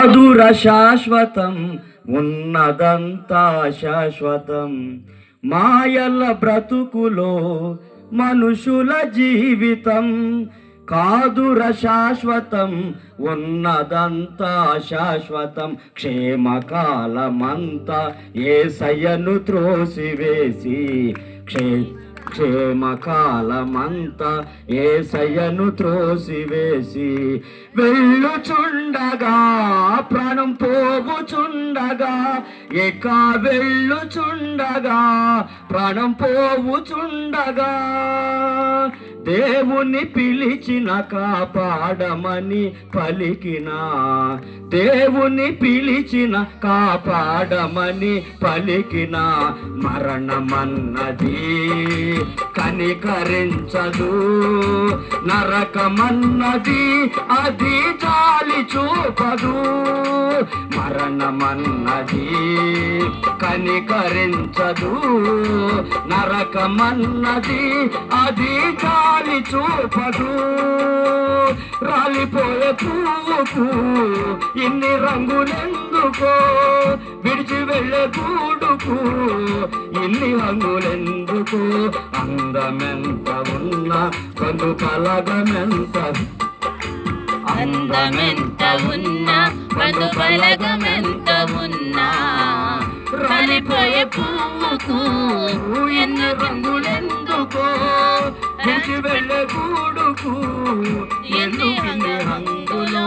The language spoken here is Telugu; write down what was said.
మధుర శాశ్వతం ఉన్నదంతా శాశ్వతం మాయల బ్రతుకులో మనుషుల జీవితం కాదుర శాశ్వతం ఉన్నదంతా శాశ్వతం క్షేమకాలమంతా యేసయ్యను త్రోసివేసి క్షేమకాలమంతా యేసయ్యను త్రోసివేసి వెళ్ళుచుండగా ప్రాణం పోవుచుండగా వెళ్ళుచుండగా ప్రాణం పోవుచుండగా దేవుని పిలిచిన కాపాడమని పలికిన దేవుని పిలిచిన కాపాడమని పలికిన మరణమన్నది కనికరించదు నరకమన్నది అది జాలి చూపదు మరణమన్నది కనికరించదు నరకమన్నది అది జాలి చూపదు రాలిపోయే పువ్వుకు ఇన్ని రంగులెందుకో విడిచి వెళ్ళే గూడుకు ఇన్ని రంగులెందుకు అందమెంత ఉన్నా కను కలగమెంత అందమెంత ఉన్నా కను కలగమెంత ఉన్నా రాలిపోయే పువ్వుకు ఎన్ని రంగులెందుకో విడిచి వెళ్ళే గూడుకు ఎన్ని రంగులో